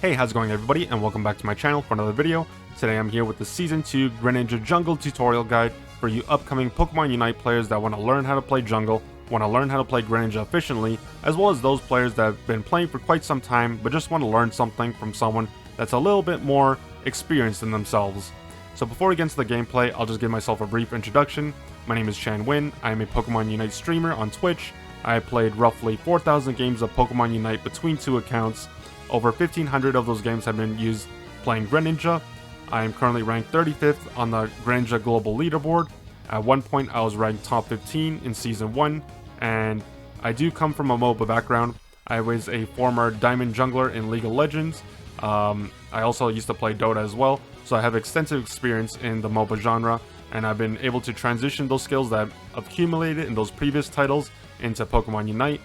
Hey, how's it going everybody, and welcome back to my channel for another video. Today I'm here with the Season 2 Greninja Jungle Tutorial Guide for you upcoming Pokemon Unite players that want to learn how to play Jungle, want to learn how to play Greninja efficiently, as well as those players that have been playing for quite some time but just want to learn something from someone that's a little bit more experienced than themselves. So before we get into the gameplay, I'll just give myself a brief introduction. My name is Chan Win. I am a Pokemon Unite streamer on Twitch. I played roughly 4,000 games of Pokemon Unite between two accounts. Over 1,500 of those games have been used playing Greninja. I am currently ranked 35th on the Greninja Global Leaderboard. At one point I was ranked top 15 in Season 1, and I do come from a MOBA background. I was a former Diamond Jungler in League of Legends. I also used to play Dota as well, so I have extensive experience in the MOBA genre, and I've been able to transition those skills that I've accumulated in those previous titles into Pokemon Unite,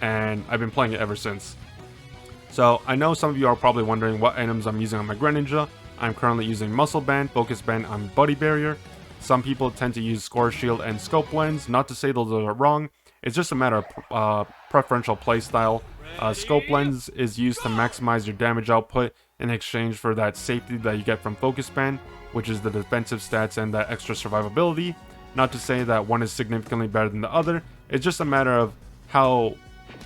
and I've been playing it ever since. So I know some of you are probably wondering what items I'm using on my Greninja. I'm currently using Muscle Band, Focus Band, and Buddy Barrier. Some people tend to use Score Shield and Scope Lens. Not to say those are wrong, it's just a matter of preferential playstyle. Scope Lens is used to maximize your damage output in exchange for that safety that you get from Focus Band, which is the defensive stats and that extra survivability. Not to say that one is significantly better than the other, it's just a matter of how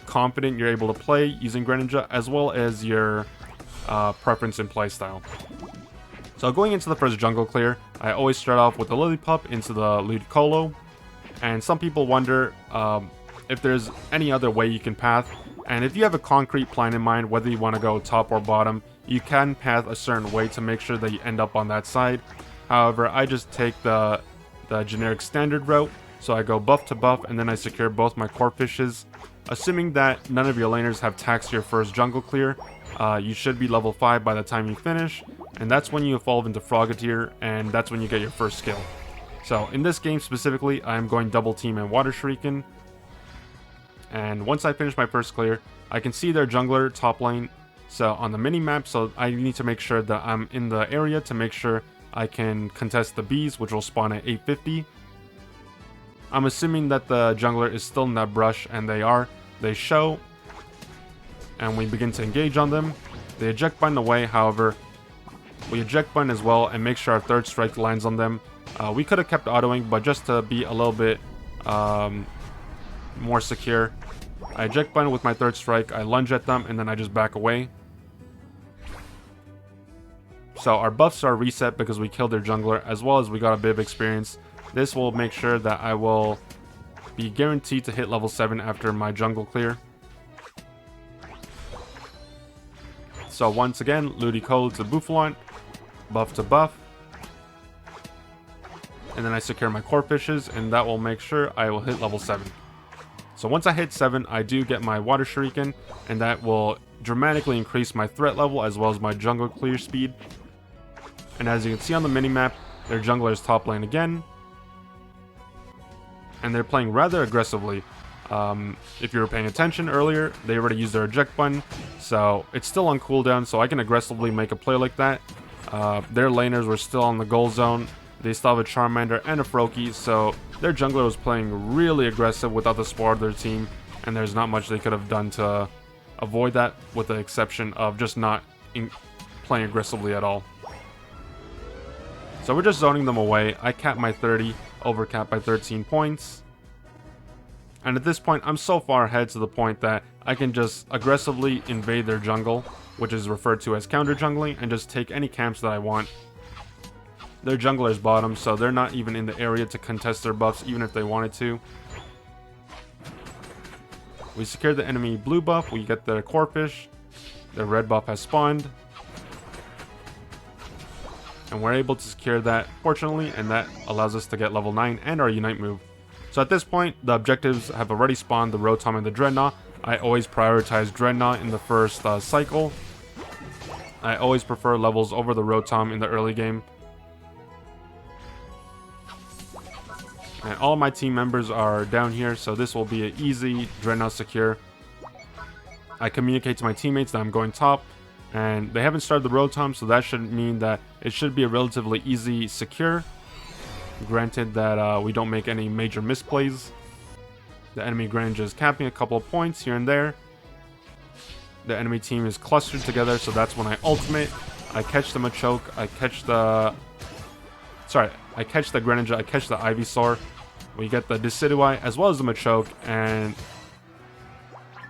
confident you're able to play using Greninja, as well as your preference in playstyle. So going into the first jungle clear, I always start off with the Lillipup into the Ludicolo, and some people wonder if there's any other way you can path, and if you have a concrete plan in mind, whether you want to go top or bottom, you can path a certain way to make sure that you end up on that side. However, I just take the generic standard route, so I go buff to buff, and then I secure both my core fishes. Assuming that none of your laners have taxed your first jungle clear, you should be level 5 by the time you finish, and that's when you evolve into Frogadier, and that's when you get your first skill. So in this game specifically, I'm going Double Team and Water Shuriken, and once I finish my first clear, I can see their jungler top lane so on the mini-map, so I need to make sure that I'm in the area to make sure I can contest the bees, which will spawn at 850. I'm assuming that the jungler is still in that brush, and they are. They show, and we begin to engage on them. They eject button away, however, we eject button as well and make sure our third strike lands on them. We could have kept autoing, but just to be a little bit more secure, I eject button with my third strike, I lunge at them, and then I just back away. So our buffs are reset because we killed their jungler, as well as we got a bit of experience. This will make sure that I will be guaranteed to hit level 7 after my jungle clear. So once again, Ludicolo to Bouffalant, buff to buff. And then I secure my core fishes, and that will make sure I will hit level 7. So once I hit 7, I do get my Water Shuriken, and that will dramatically increase my threat level as well as my jungle clear speed. And as you can see on the minimap, their jungler is top lane again, and they're playing rather aggressively. If you were paying attention earlier, they already used their eject button, so it's still on cooldown, so I can aggressively make a play like that. Their laners were still on the goal zone. They still have a Charmander and a Froakie, so their jungler was playing really aggressive without the support of their team, and there's not much they could have done to avoid that, with the exception of just not playing aggressively at all. So we're just zoning them away. I cap my 30, overcap by 13 points. And at this point, I'm so far ahead to the point that I can just aggressively invade their jungle, which is referred to as counter jungling, and just take any camps that I want. Their jungler is bottom, so they're not even in the area to contest their buffs, even if they wanted to. We secure the enemy blue buff, we get their core fish. Their red buff has spawned, and we're able to secure that, fortunately, and that allows us to get level 9 and our Unite move. So at this point, the objectives have already spawned the Rotom and the Dreadnought. I always prioritize Dreadnought in the first cycle. I always prefer levels over the Rotom in the early game. And all of my team members are down here, so this will be an easy Dreadnought secure. I communicate to my teammates that I'm going top, and they haven't started the Rotom, so that should mean that it should be a relatively easy secure. Granted that we don't make any major misplays. The enemy Greninja is capping a couple of points here and there. the enemy team is clustered together, so that's when I ultimate. I catch the Machoke, I catch the Greninja, I catch the Ivysaur. We get the Decidueye as well as the Machoke, and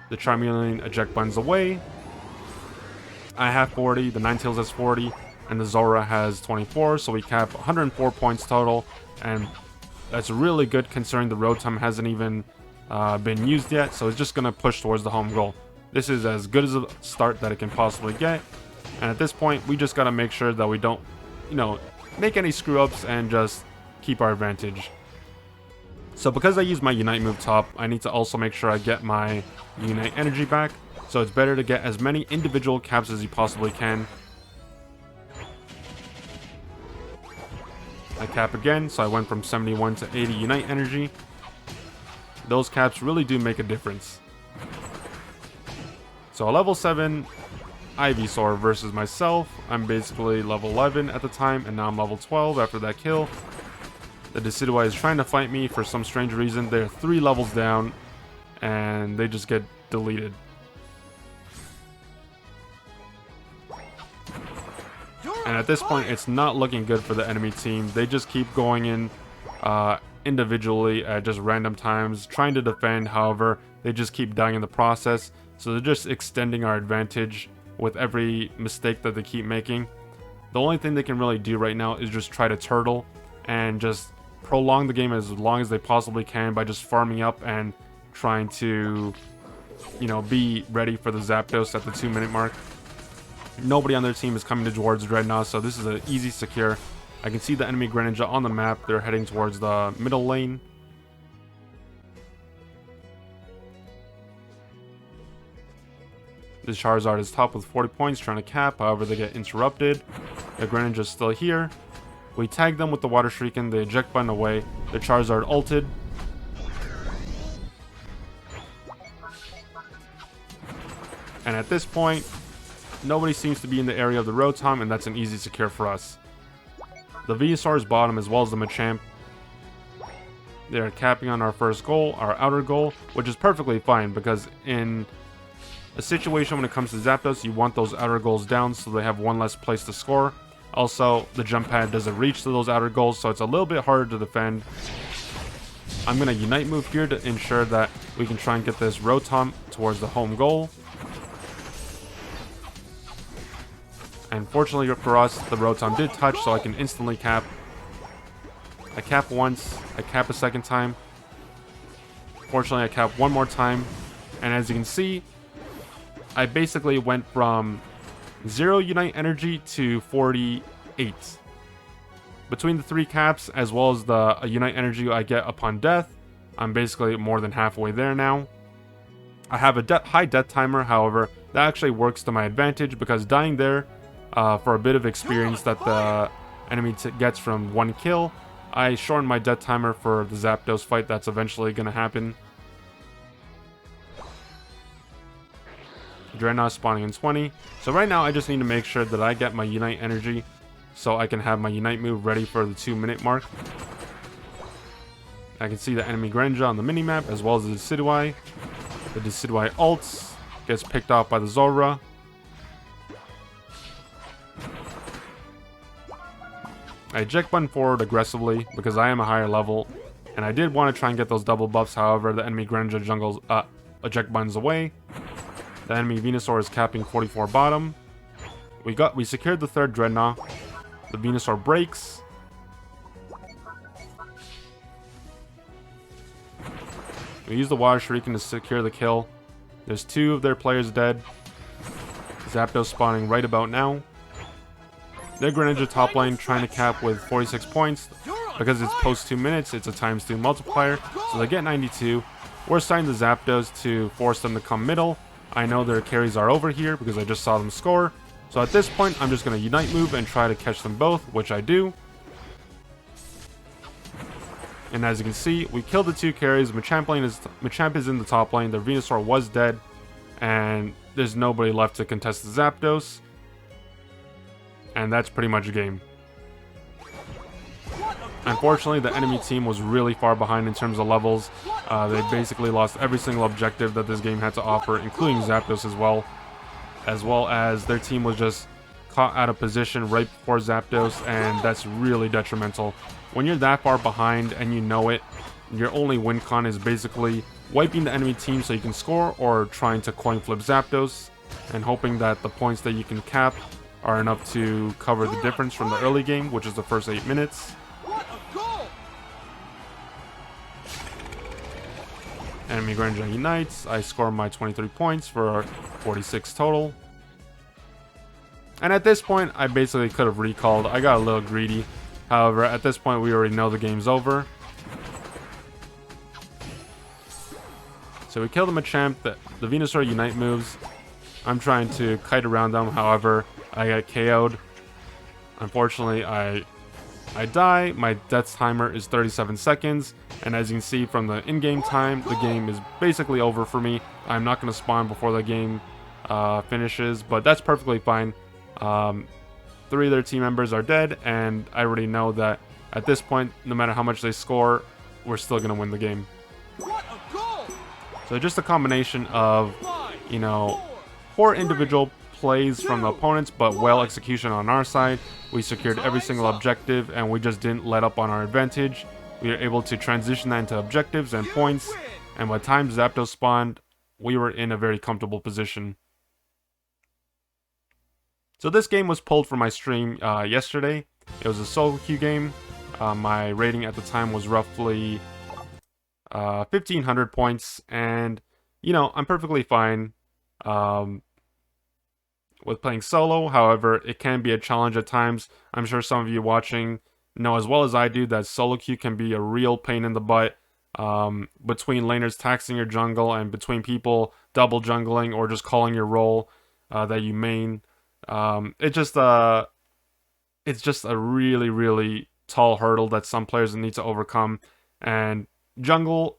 the Charmeleon eject buttons away. I have 40, the Ninetales has 40, and the Zora has 24, so we cap 104 points total, and that's really good considering the Rotom hasn't even been used yet, so it's just going to push towards the home goal. This is as good as a start that it can possibly get, and at this point, we just got to make sure that we don't, make any screw-ups and just keep our advantage. So because I use my Unite move top, I need to also make sure I get my Unite energy back, so it's better to get as many individual caps as you possibly can. I cap again, so I went from 71 to 80 Unite energy. Those caps really do make a difference. So a level 7 Ivysaur versus myself. I'm basically level 11 at the time, and now I'm level 12 after that kill. The Decidueye is trying to fight me for some strange reason. They're 3 levels down, and they just get deleted. And at this point, it's not looking good for the enemy team. They just keep going in individually at just random times, trying to defend. However, they just keep dying in the process. So they're just extending our advantage with every mistake that they keep making. The only thing they can really do right now is just try to turtle and just prolong the game as long as they possibly can by just farming up and trying to, be ready for the Zapdos at the 2-minute mark. Nobody on their team is coming towards Dreadnought, so this is an easy secure. I can see the enemy Greninja on the map. They're heading towards the middle lane. The Charizard is top with 40 points, trying to cap. However, they get interrupted. The Greninja is still here. We tag them with the Water Shrieking. They eject button away. The Charizard ulted. And at this point, nobody seems to be in the area of the Rotom, and that's an easy secure for us. The Venusaur is bottom as well as the Machamp. They're capping on our first goal, our outer goal, which is perfectly fine because in a situation when it comes to Zapdos, you want those outer goals down so they have one less place to score. Also, the jump pad doesn't reach to those outer goals, so it's a little bit harder to defend. I'm going to Unite move here to ensure that we can try and get this Rotom towards the home goal. And fortunately for us, the Rotom did touch, so I can instantly cap. I cap once, I cap a second time. Fortunately, I cap one more time. And as you can see, I basically went from 0 Unite energy to 48. Between the 3 caps, as well as the Unite energy I get upon death, I'm basically more than halfway there now. I have a high death timer, however, that actually works to my advantage because dying there for a bit of experience that the enemy gets from 1 kill, I shorten my death timer for the Zapdos fight that's eventually going to happen. Dreadnought spawning in 20. So right now I just need to make sure that I get my Unite energy so I can have my Unite move ready for the 2-minute mark. I can see the enemy Greninja on the minimap as well as the Decidueye. The Decidueye ults, gets picked off by the Zora. I eject button forward aggressively because I am a higher level, and I did want to try and get those double buffs. However, the enemy Greninja jungles eject buttons away. The enemy Venusaur is capping 44 bottom. We secured the 3rd Dreadnought. The Venusaur breaks. We use the Water Shuriken to secure the kill. There's 2 of their players dead. Zapdos spawning right about now. Their Greninja top lane trying to cap with 46 points. Because it's post 2 minutes, it's a ×2 multiplier. So they get 92. We're starting the Zapdos to force them to come middle. I know their carries are over here because I just saw them score. So at this point, I'm just going to Unite move and try to catch them both, which I do. And as you can see, we killed the 2 carries. Machamp is in the top lane. Their Venusaur was dead. And there's nobody left to contest the Zapdos. And that's pretty much a game. Unfortunately, the enemy team was really far behind in terms of levels. They basically lost every single objective that this game had to offer, including Zapdos as well. as well as their team was just caught out of position right before Zapdos, and that's really detrimental. When you're that far behind and you know it, your only win con is basically wiping the enemy team so you can score, or trying to coin flip Zapdos and hoping that the points that you can cap are enough to cover the difference from the early game, which is the first 8 minutes. Enemy Greninja unites. I score my 23 points for 46 total. And at this point, I basically could have recalled. I got a little greedy. However, at this point, we already know the game's over. So we kill the Machamp. The Venusaur Unite moves. I'm trying to kite around them. However, I get KO'd. Unfortunately, I die. My death timer is 37 seconds. And as you can see from the in-game time, the game is basically over for me. I'm not going to spawn before the game finishes, but that's perfectly fine. 3 of their team members are dead, and I already know that at this point, no matter how much they score, we're still going to win the game. So just a combination of, you know, poor individual plays from the opponents, but well execution on our side. We secured every single objective, and we just didn't let up on our advantage. We were able to transition that into objectives and points, and by the time Zapdos spawned, we were in a very comfortable position. So this game was pulled from my stream yesterday. It was a solo queue game. My rating at the time was roughly 1,500 points, and you know, I'm perfectly fine with playing solo. However, it can be a challenge at times. I'm sure some of you watching know as well as I do that solo queue can be a real pain in the butt. Between laners taxing your jungle and between people double jungling or just calling your role that you main. It's just a really tall hurdle that some players need to overcome, and jungle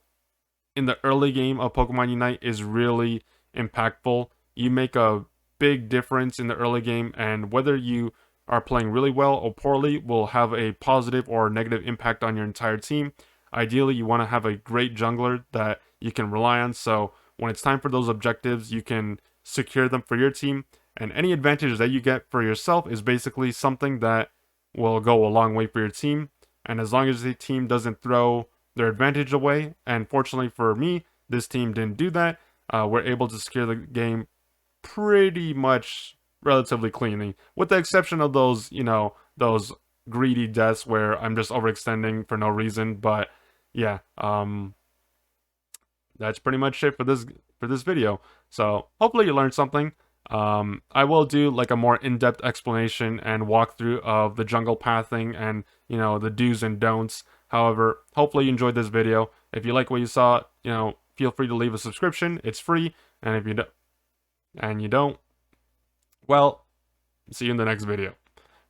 in the early game of Pokemon Unite is really impactful. You make a big difference in the early game, and whether you are playing really well or poorly will have a positive or negative impact on your entire team. Ideally, you want to have a great jungler that you can rely on, so when it's time for those objectives, you can secure them for your team. And any advantage that you get for yourself is basically something that will go a long way for your team. And as long as the team doesn't throw their advantage away, and fortunately for me, this team didn't do that, we're able to secure the game pretty much relatively cleanly. With the exception of those, you know, those greedy deaths where I'm just overextending for no reason. But yeah, that's pretty much it for this video. So hopefully you learned something. I will do like a more in-depth explanation and walkthrough of the jungle pathing and, you know, the do's and don'ts. However, hopefully you enjoyed this video. If you like what you saw, you know, feel free to leave a subscription. It's free. And if you don't, well, see you in the next video.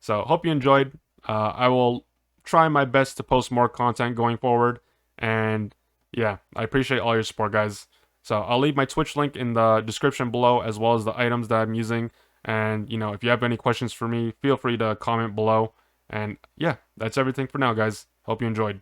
So hope you enjoyed. I will try my best to post more content going forward. And yeah, I appreciate all your support, guys. So I'll leave my Twitch link in the description below, as well as the items that I'm using. And, you know, if you have any questions for me, feel free to comment below. And yeah, that's everything for now, guys. Hope you enjoyed.